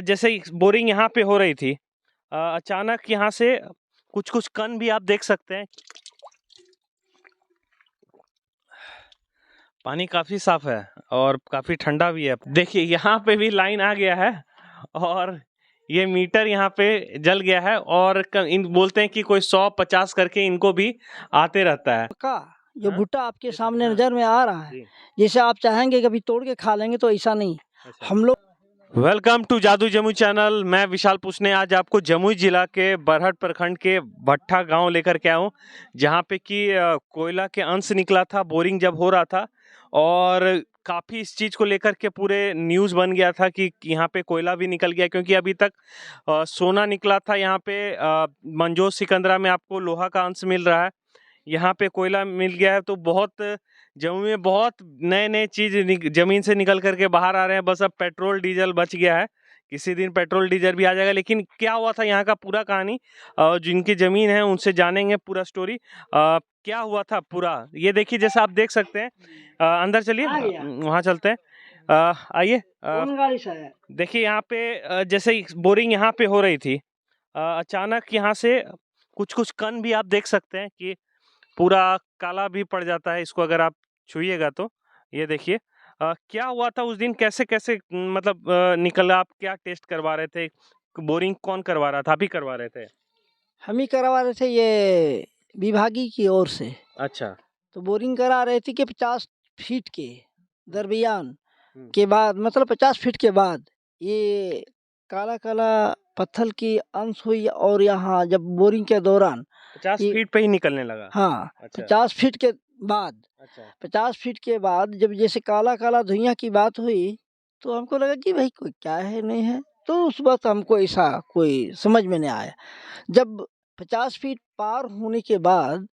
जैसे ही बोरिंग यहाँ पे हो रही थी, अचानक यहाँ से कुछ कुछ कण भी आप देख सकते हैं। पानी काफी साफ है और काफी ठंडा भी है। देखिए यहाँ पे भी लाइन आ गया है और ये मीटर यहाँ पे जल गया है और इन बोलते हैं कि कोई 100-50 करके इनको भी आते रहता है। का जो हाँ? भुट्टा आपके सामने हाँ। नजर में आ रहा है, जी। जैसे आप चाहेंगे कभी तोड़ के खा लेंगे, तो ऐसा नहीं। अच्छा। हम लोग वेलकम टू जादू जमुई चैनल। मैं विशाल पूछने आज आपको जमुई जिला के बरहट प्रखंड के भट्ठा गांव लेकर के आया हूँ, जहाँ पे कि कोयला के अंश निकला था बोरिंग जब हो रहा था और काफ़ी इस चीज़ को लेकर के पूरे न्यूज़ बन गया था कि यहाँ पे कोयला भी निकल गया, क्योंकि अभी तक सोना निकला था। यहाँ पे मंजोर सिकंदरा में आपको लोहा का अंश मिल रहा है, यहाँ पे कोयला मिल गया है। तो बहुत जमुई में बहुत नए नए चीज़ ज़मीन से निकल करके बाहर आ रहे हैं। बस अब पेट्रोल डीजल बच गया है, किसी दिन पेट्रोल डीजल भी आ जाएगा। लेकिन क्या हुआ था यहाँ का पूरा कहानी, जिनकी ज़मीन है उनसे जानेंगे पूरा स्टोरी, क्या हुआ था पूरा। ये देखिए, जैसे आप देख सकते हैं, अंदर चलिए, वहाँ चलते हैं। आइए, देखिए यहाँ पे जैसे ही बोरिंग यहाँ पे हो रही थी, अचानक यहाँ से कुछ कुछ कण भी आप देख सकते हैं कि पूरा काला भी पड़ जाता है इसको अगर आप छुइएगा तो। ये देखिए क्या हुआ था उस दिन, कैसे कैसे मतलब निकला। आप क्या टेस्ट करवा रहे थे? बोरिंग कौन करवा रहा था? आप ही करवा रहे थे? हम ही करवा रहे थे, ये विभागी की ओर से। अच्छा। तो बोरिंग करा रहे थे कि 50 फीट के दरमियान के बाद, मतलब 50 फीट के बाद ये काला काला पत्थर की अंश हुई। और यहाँ जब बोरिंग के दौरान 50 फीट पे ही निकलने लगा? हाँ। अच्छा। 50 फीट के बाद, अच्छा। 50 फीट के बाद जब जैसे काला काला धुइयां की बात हुई, तो हमको लगा कि भाई कोई क्या है नहीं है। तो उस वक्त हमको ऐसा कोई समझ में नहीं आया। जब 50 फीट पार होने के बाद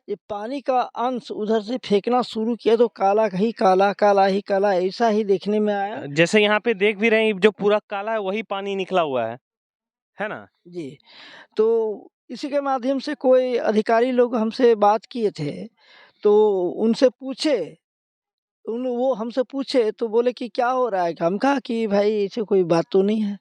ये पानी का अंश उधर से फेंकना शुरू किया, तो काला ही काला, काला ही काला, ऐसा ही देखने में आया। जैसे यहाँ पे देख भी रहे हैं, जो पूरा काला है वही पानी निकला हुआ है ना जी। तो इसी के माध्यम से कोई अधिकारी लोग हमसे बात किए थे, तो उनसे पूछे, वो हमसे पूछे तो बोले कि क्या हो रहा है। हम कहा कि भाई ऐसे कोई बात तो नहीं है।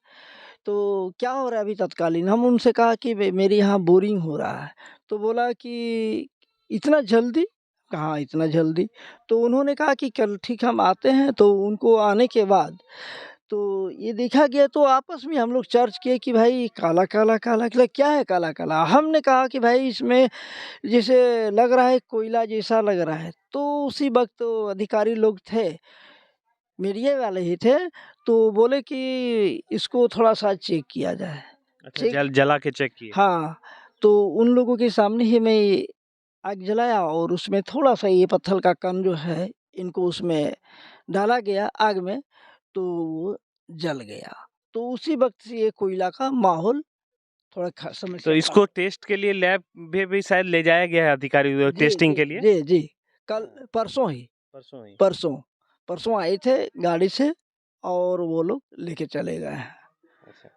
तो क्या हो रहा है अभी तत्कालीन? हम उनसे कहा कि मेरे यहाँ बोरिंग हो रहा है। तो बोला कि इतना जल्दी? कहाँ इतना जल्दी? तो उन्होंने कहा कि कल ठीक हम आते हैं। तो उनको आने के बाद तो ये देखा गया, तो आपस में हम लोग चर्च किए कि भाई काला काला काला काला क्या है काला काला। हमने कहा कि भाई इसमें जैसे लग रहा है कोयला जैसा लग रहा है। तो उसी वक्त तो अधिकारी लोग थे, मीडिया वाले ही थे, तो बोले कि इसको थोड़ा सा चेक किया जाए। अच्छा, जला के चेक किए? हाँ। तो उन लोगों के सामने ही मैं आग जलाया और उसमें थोड़ा सा ये पत्थर का कण जो है, इनको उसमें डाला गया आग में, तो वो जल गया। तो उसी वक्त से ये कोयला का माहौल थोड़ा तो समस्या इसको टेस्ट के लिए लैब भी शायद ले जाया गया है अधिकारी टेस्टिंग के लिए? जी जी, कल परसों ही परसों आए थे गाड़ी से और वो लोग लेके चले गए हैं। अच्छा।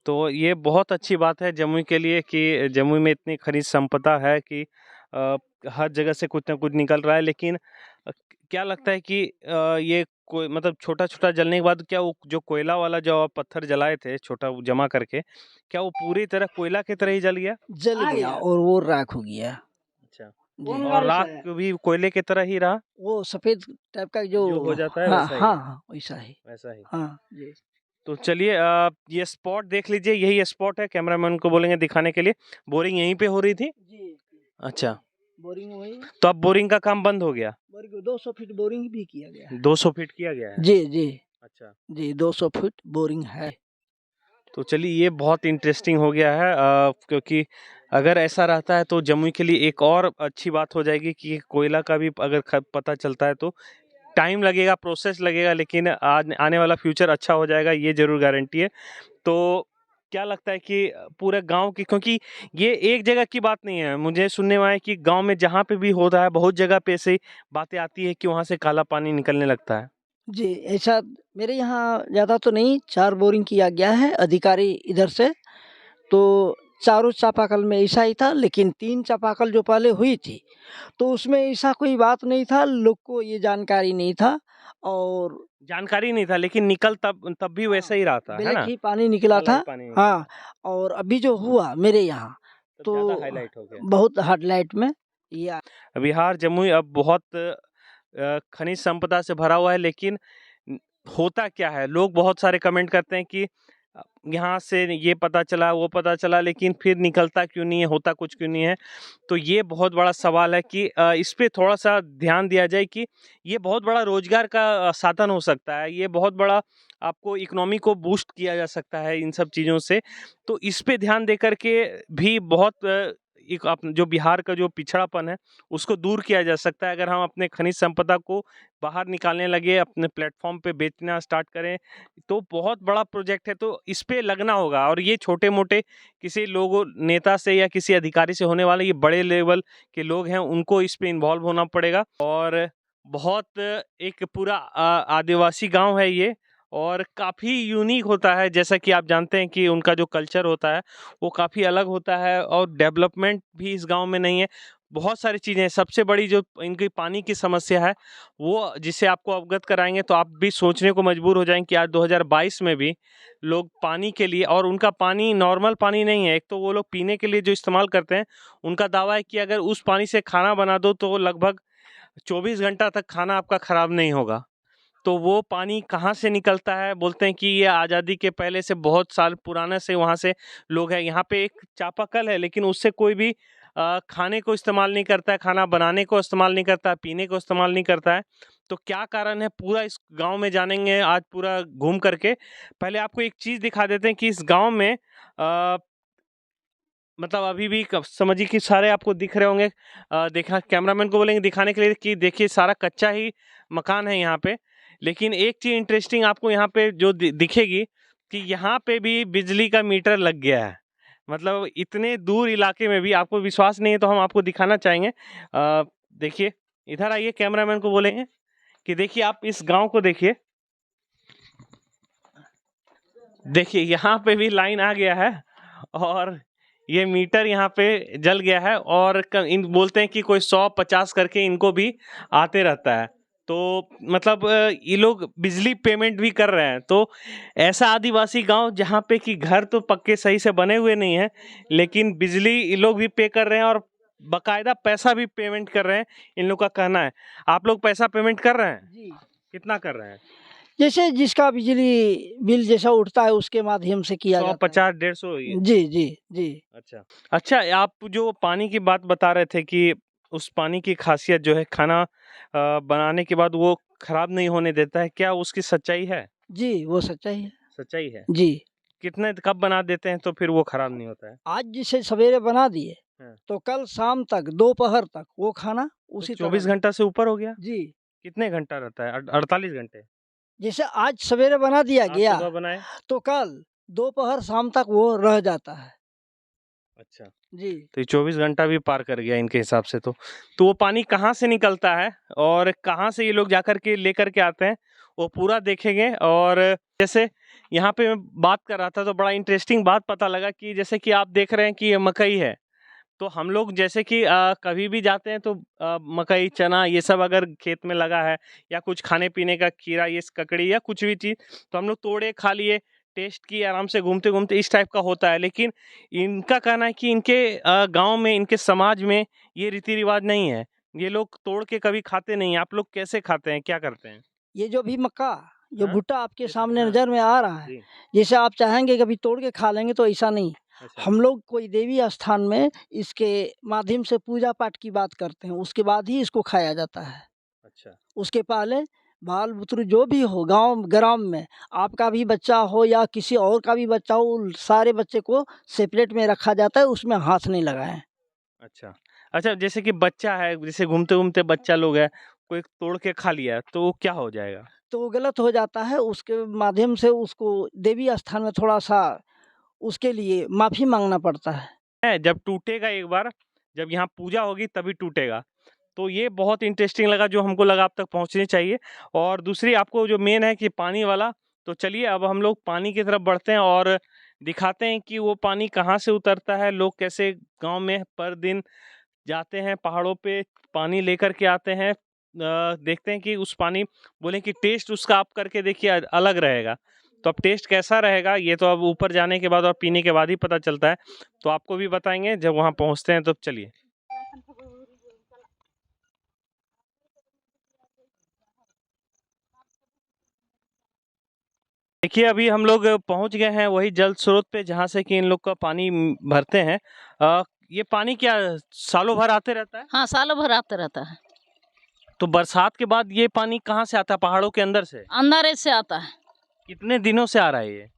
तो ये बहुत अच्छी बात है जमुई के लिए कि जमुई में इतनी खनिज संपदा है कि हर जगह से कुछ ना कुछ निकल रहा है। लेकिन क्या लगता है कि ये कोई मतलब छोटा-छोटा जलने के बाद क्या वो जो कोयला वाला जो आप पत्थर जलाए थे छोटा जमा करके, क्या वो पूरी तरह कोयला की तरह ही जल गया? जल गया और वो राख हो गया। अच्छा। जी। और राख भी कोयले की तरह ही रहा? वो सफेद टाइप का जो जो हो जाता है हाँ वैसा ही? हाँ हाँ, वैसा ही। वैसा ही। हाँ जी। तो चलिए, ये स्पॉट देख लीजिए, यही स्पॉट है। कैमरामैन को बोलेंगे दिखाने के लिए। बोरिंग यहीं पे हो रही थी? जी। अच्छा। बोरिंग हुई। तो अब बोरिंग का काम बंद हो गया? बोरिंग 200 फीट बोरिंग भी किया गया है। 200 फीट किया गया है? जी जी अच्छा। जी, 200 फीट बोरिंग है। तो चलिए, ये बहुत इंटरेस्टिंग हो गया है, क्योंकि अगर ऐसा रहता है तो जमुई के लिए एक और अच्छी बात हो जाएगी कि कोयला का भी अगर पता चलता है तो टाइम लगेगा, प्रोसेस लगेगा, लेकिन आज आने वाला फ्यूचर अच्छा हो जाएगा, ये ज़रूर गारंटी है। तो क्या लगता है कि पूरे गांव की, क्योंकि ये एक जगह की बात नहीं है, मुझे सुनने में आया कि गांव में जहाँ पे भी होता है बहुत जगह पे ऐसे बातें आती है कि वहाँ से काला पानी निकलने लगता है। जी, ऐसा मेरे यहाँ ज़्यादा तो नहीं, 4 बोरिंग किया गया है अधिकारी इधर से। तो चारों चापाकल में ऐसा ही था, लेकिन 3 चापाकल जो पहले हुई थी, तो उसमें ऐसा कोई बात नहीं था, लोग को ये जानकारी नहीं था और जानकारी नहीं था, लेकिन निकल तब तब भी वैसा ही रहा था, है ब्लैक ना? ही पानी निकला काला ही था। पानी निकला हाँ, था, और अभी जो हुआ मेरे यहाँ, तब तो ज़्यादा हाईलाइट हो गया। बहुत हाईलाइट में ये बिहार, जमुई अब बहुत खनिज संपदा से भरा हुआ है, लेकिन न होता क्या है, लोग बहुत सारे कमेंट करते हैं कि यहाँ से ये पता चला, वो पता चला, लेकिन फिर निकलता क्यों नहीं है, होता कुछ क्यों नहीं है? तो ये बहुत बड़ा सवाल है कि इस पे थोड़ा-सा ध्यान दिया जाए कि ये बहुत बड़ा रोज़गार का साधन हो सकता है। ये बहुत बड़ा आपको इकोनॉमी को बूस्ट किया जा सकता है इन सब चीज़ों से। तो इस पे ध्यान देकर के भी बहुत एक आप जो बिहार का जो पिछड़ापन है, उसको दूर किया जा सकता है अगर हम अपने खनिज संपदा को बाहर निकालने लगे, अपने प्लेटफ़ॉर्म पे बेचना स्टार्ट करें, तो बहुत बड़ा प्रोजेक्ट है, तो इस पे लगना होगा और ये छोटे-मोटे किसी लोगों नेता से या किसी अधिकारी से होने वाला, ये बड़े लेवल के लोग हैं, उनको इस पे इन्वॉल्व होना पड़ेगा और बहुत एक पूरा आदिवासी गाँव है ये और काफ़ी यूनिक होता है, जैसा कि आप जानते हैं कि उनका जो कल्चर होता है, वो काफ़ी अलग होता है और डेवलपमेंट भी इस गाँव में नहीं है। बहुत सारी चीज़ें हैं, सबसे बड़ी जो इनकी पानी की समस्या है, वो जिसे आपको अवगत कराएँगे तो आप भी सोचने को मजबूर हो जाएँगे कि आज 2022 में भी लोग पानी के लिए, और उनका पानी नॉर्मल पानी नहीं है, एक तो वो लोग पीने के लिए जो इस्तेमाल करते हैं, उनका दावा है कि अगर उस पानी से खाना बना दो तो लगभग 24 घंटा तक खाना आपका खराब नहीं होगा। तो वो पानी कहाँ से निकलता है? बोलते हैं कि ये आज़ादी के पहले से बहुत साल पुराने से वहाँ से लोग हैं। यहाँ पे एक चापाकल है, लेकिन उससे कोई भी खाने को इस्तेमाल नहीं करता है, खाना बनाने को इस्तेमाल नहीं करता है, पीने को इस्तेमाल नहीं करता है। तो क्या कारण है, पूरा इस गाँव में जानेंगे आज पूरा घूम करके। पहले आपको एक चीज़ दिखा देते हैं कि इस गाँव में मतलब अभी भी समझिए कि सारे आपको दिख रहे होंगे। देखा, कैमरामैन को बोलेंगे दिखाने के लिए कि देखिए सारा कच्चा ही मकान है यहाँ पे। लेकिन एक चीज़ इंटरेस्टिंग आपको यहाँ पे जो दिखेगी कि यहाँ पे भी बिजली का मीटर लग गया है। मतलब इतने दूर इलाके में भी आपको विश्वास नहीं है तो हम आपको दिखाना चाहेंगे। देखिए, इधर आइए, कैमरामैन को बोलेंगे कि देखिए आप इस गांव को देखिए। देखिए यहाँ पे भी लाइन आ गया है और ये मीटर यहाँ पे जल गया है और इन बोलते हैं कि कोई 100-50 करके इनको भी आते रहता है। तो मतलब ये लोग बिजली पेमेंट भी कर रहे हैं। तो ऐसा आदिवासी गांव जहाँ पे कि घर तो पक्के सही से बने हुए नहीं है, लेकिन बिजली ये लोग भी पे कर रहे हैं और बकायदा पैसा भी पेमेंट कर रहे हैं, इन लोग का कहना है। आप लोग पैसा पेमेंट कर रहे हैं? जी। कितना कर रहे हैं? जैसे जिसका बिजली बिल जैसा उठता है उसके माध्यम से किया जाता है। 150, 150 ये? जी, जी, जी। अच्छा। अच्छा, आप जो पानी की बात बता रहे थे कि उस पानी की ख़ासियत जो है खाना बनाने के बाद वो ख़राब नहीं होने देता है, क्या उसकी सच्चाई है? जी, वो सच्चाई है। सच्चाई है? जी। कितने कब बना देते हैं तो फिर वो ख़राब नहीं होता है? आज जिसे सवेरे बना दिए, हाँ। तो कल शाम तक, दोपहर तक वो खाना तो उसी तरह 24 घंटा से ऊपर हो गया? जी। कितने घंटा रहता है? 48 घंटे? जैसे आज सवेरे बना दिया आज गया, सुबह बनाए? तो कल दोपहर शाम तक वो रह जाता है। अच्छा। जी। तो ये 24 घंटा भी पार कर गया इनके हिसाब से तो। तो वो पानी कहाँ से निकलता है और कहाँ से ये लोग जाकर के लेकर के आते हैं, वो पूरा देखेंगे। और जैसे यहाँ पे मैं बात कर रहा था तो बड़ा इंटरेस्टिंग बात पता लगा कि जैसे कि आप देख रहे हैं कि ये मकई है। तो हम लोग जैसे कि कभी भी जाते हैं तो मकई, चना ये सब अगर खेत में लगा है या कुछ खाने-पीने का खीरा, ये ककड़ी या कुछ भी चीज़, तो हम लोग तोड़े, खा लिए, टेस्ट किए, आराम से घूमते-घूमते इस टाइप का होता है। लेकिन इनका कहना है कि इनके गाँव में, इनके समाज में ये रीति-रिवाज नहीं है। ये लोग तोड़ के कभी खाते नहीं हैं। आप लोग कैसे खाते हैं? क्या करते हैं? ये जो भी मक्का, जो हाँ? भुट्टा आपके कैसे? सामने हाँ, नज़र में आ रहा है, जी। जैसे आप चाहेंगे कभी तोड़ के खा लेंगे, तो ऐसा नहीं। अच्छा, हम लोग कोई देवी स्थान में इसके माध्यम से पूजा-पाठ की बात करते हैं, उसके बाद ही इसको खाया जाता है। अच्छा, उसके पहले बाल-बुतरू जो भी हो गाँव ग्राम में, आपका भी बच्चा हो या किसी और का भी बच्चा हो, उन सारे बच्चे को सेपरेट में रखा जाता है, उसमें हाथ नहीं लगाएँ। अच्छा। अच्छा, जैसे कि बच्चा है, जैसे घूमते-घूमते बच्चा लोग है, कोई तोड़ के खा लिया, तो वो क्या हो जाएगा? तो वो गलत हो जाता है, उसके माध्यम से उसको देवी स्थान में थोड़ा-सा उसके लिए माफ़ी माँगना पड़ता है। जब टूटेगा एक बार, जब यहाँ पूजा होगी तभी टूटेगा। तो ये बहुत इंटरेस्टिंग लगा, जो हमको लगा आप तक पहुँचनी चाहिए। और दूसरी आपको जो मेन है कि पानी वाला, तो चलिए अब हम लोग पानी की तरफ बढ़ते हैं और दिखाते हैं कि वो पानी कहाँ से उतरता है, लोग कैसे गांव में पर दिन जाते हैं पहाड़ों पे पानी लेकर के आते हैं। देखते हैं कि उस पानी बोले कि टेस्ट उसका आप करके देखिए अलग रहेगा। तो अब टेस्ट कैसा रहेगा ये तो अब ऊपर जाने के बाद और पीने के बाद ही पता चलता है। तो आपको भी बताएंगे जब वहाँ पहुँचते हैं। तो चलिए। देखिए अभी हम लोग पहुँच गए हैं वही जल स्रोत पे जहाँ से कि इन लोग का पानी भरते हैं। ये पानी क्या सालों भर आते रहता है? हाँ, सालों भर आते रहता है। तो बरसात के बाद ये पानी कहाँ से आता है? पहाड़ों के अंदर से? अंदर से आता है। कितने दिनों से आ रहा है ये?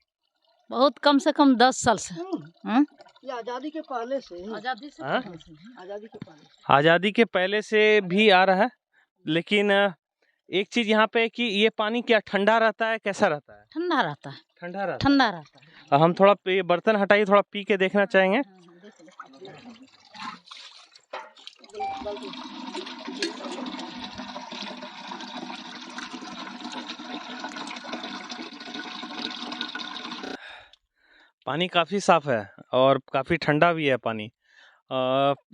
बहुत कम से कम 10 साल से। ये आज़ादी के पहले से आजादी से हाँ? पहले से। आज़ादी के पहले आज़ादी के पहले से भी आ रहा है। लेकिन एक चीज यहाँ पे कि ये पानी क्या ठंडा रहता है कैसा रहता है? ठंडा रहता है। ठंडा रहता ठंडा रहता है। है। हम थोड़ा ये बर्तन हटाइए थोड़ा पी के देखना चाहेंगे। पानी काफी साफ है और काफी ठंडा भी है पानी।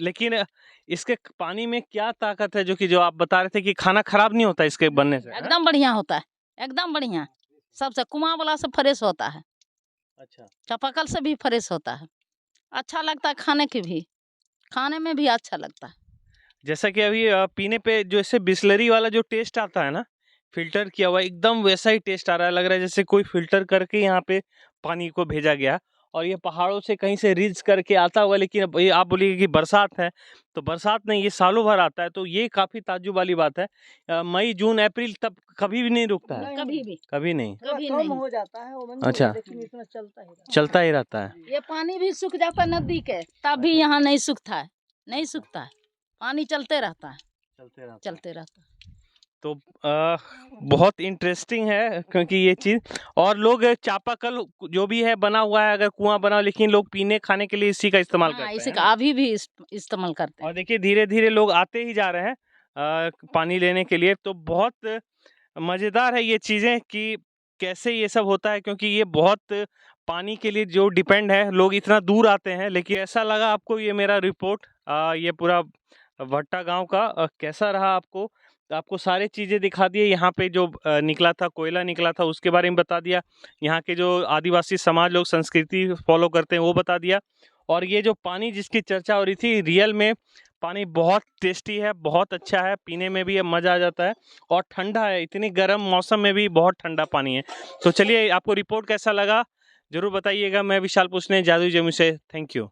लेकिन इसके पानी में क्या ताकत है जो आप बता रहे थे कि खाना खराब नहीं होता इसके बनने से? एकदम बढ़िया होता है। एकदम बढ़िया। सबसे कुआं वाला से फ्रेश होता है। अच्छा। चापाकल से भी फ्रेश होता है। अच्छा लगता है खाने की भी। खाने में भी अच्छा लगता है। जैसा कि अभी पीने पे जो ऐसे बिस्लरी वाला जो टेस्ट आता है ना फिल्टर किया हुआ एकदम वैसा ही टेस्ट आ रहा है। लग रहा है जैसे कोई फिल्टर करके यहाँ पे पानी को भेजा गया और ये पहाड़ों से कहीं से रिज करके आता हुआ। लेकिन अब ये आप बोलिए कि बरसात है तो बरसात नहीं ये सालों भर आता है। तो ये काफी ताज्जुब वाली बात है। मई जून अप्रैल तब कभी भी नहीं रुकता है? कभी भी। कभी नहीं। कभी कम नहीं। हो जाता है वो अच्छा। लेकिन इतना चलता ही रहता है। चलता ही रहता है। ये पानी भी सूख जाता है नदी के तब भी यहाँ नहीं सूखता है। नहीं सूखता है। पानी चलते रहता है। चलते रहता है। तो बहुत इंटरेस्टिंग है क्योंकि ये चीज़। और लोग चापाकल जो भी है बना हुआ है अगर कुआं बना लेकिन लोग पीने खाने के लिए इसी का इस्तेमाल हाँ, करते इसी हैं का ना? अभी भी इस्तेमाल करते हैं। और देखिए धीरे धीरे लोग आते ही जा रहे हैं पानी लेने के लिए। तो बहुत मज़ेदार है ये चीज़ें कि कैसे ये सब होता है क्योंकि ये बहुत पानी के लिए जो डिपेंड है लोग इतना दूर आते हैं। लेकिन ऐसा लगा आपको ये मेरा रिपोर्ट ये पूरा भट्टा गांव का कैसा रहा आपको? आपको सारी चीज़ें दिखा दिए। यहाँ पे जो निकला था कोयला निकला था उसके बारे में बता दिया। यहाँ के जो आदिवासी समाज लोग संस्कृति फॉलो करते हैं वो बता दिया। और ये जो पानी जिसकी चर्चा हो रही थी रियल में पानी बहुत टेस्टी है बहुत अच्छा है पीने में भी मज़ा आ जाता है और ठंडा है। इतनी गर्म मौसम में भी बहुत ठंडा पानी है। तो चलिए आपको रिपोर्ट कैसा लगा ज़रूर बताइएगा। मैं विशाल पूछने जादू जमुई से थैंक यू।